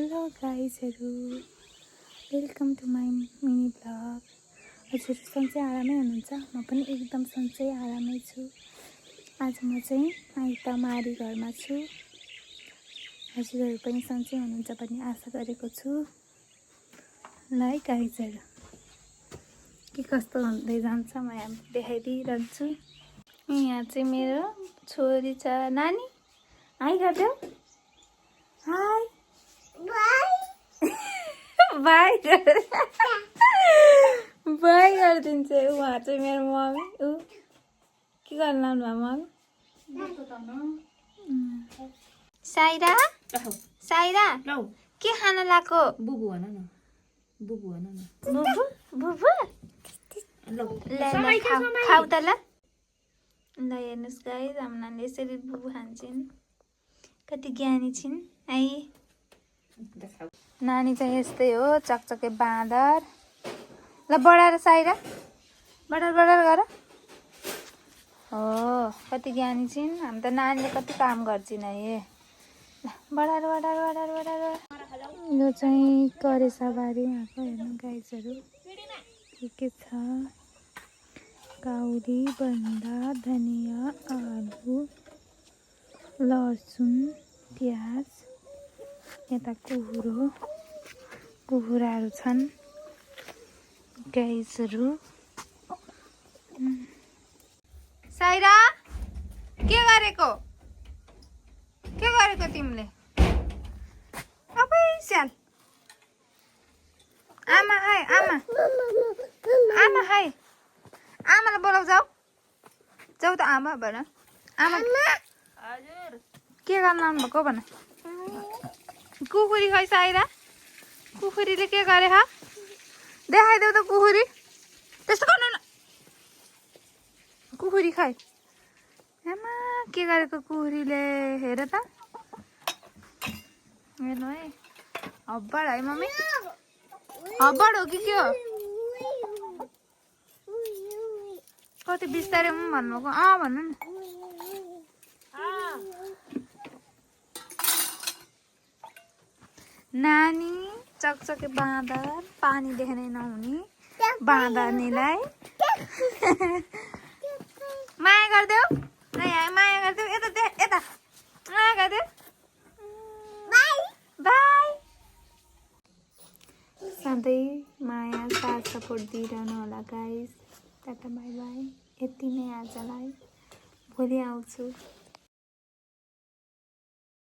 Hello गाइजहरू, welcome to my mini blog. हजुर सन्चै आरामै हुनुहुन्छ? म पनि एकदम सन्चै आरामै छु। आज म चाहिँ आइतमारी घरमा छु। हजुरहरू पनि सन्चै हुनुहुन्छ भन्ने आशा गरेको छु। ल है गाइजहरू, के कस्तो हुँदै जान्छ म यहाँ देखाइदिइरहन्छु। यहाँ चाहिँ मेरो छोरी छ, नानी हाई गरिदेऊ। हाई बाई बाई गरिदिन्छ। उहाँ चाहिँ मेरो मम्मी। ऊ के गर्न लाउनु भयो मम्मी? साइरा साइरा के खान लाएको? बुबु भन न, बुबु भन न। बुबु बुबु खाऊ त ल। ल हेर्नुहोस् गाइस, हाम्रो नानीले यसरी बुबु खान्छन्। कति ज्ञानी छिन् है। नानी चाहिँ यस्तै हो, चकचके बाँदर। ल बढाएर साइरा, बढार बढार गर। हो कति ज्ञानी छिन्। हामी त नानीले कति काम गर्छिन् है। ल बढार बढार बढार बढार। यो चाहिँ करेसाबारी यहाँको हेर्नु गाइजहरू के छ। काउरी, बन्दा, धनियाँ, आलु, लसुन, प्याज, यता कुखुराहरू छन् गाइजहरू। साइरा के गरेको तिमीले? अबै स्याल, आमा हाय, आमा हाय, आमालाई बोलाउ। जाऊ त आमा भन। आमा हजुर के गर्न आउनु भएको भन। कुखुरी खै साइरा, कुखुरीले के गरे? देखाइदेऊ त कुखुरी। त्यस्तो गर्नु न, कुखुरी खै। आमा के गरेको कुखुरीले, हेर त। हेर्नु है, हब्बड है मम्मी, हब्बड हो कि के हो? कति बिस्तारै भन्नुभएको। भन्नु न। नानी चकचके बाँदर, पानी देख्नै नहुने बाँदर्नीलाई माया गरिदेऊ। माया गरिदेऊ, यता माया गरिदेऊ। बाई। सधैँ माया साथ सपोर्ट दिइरहनु होला गाइस। Tata bye by. यति नै आजलाई, भोलि आउँछु।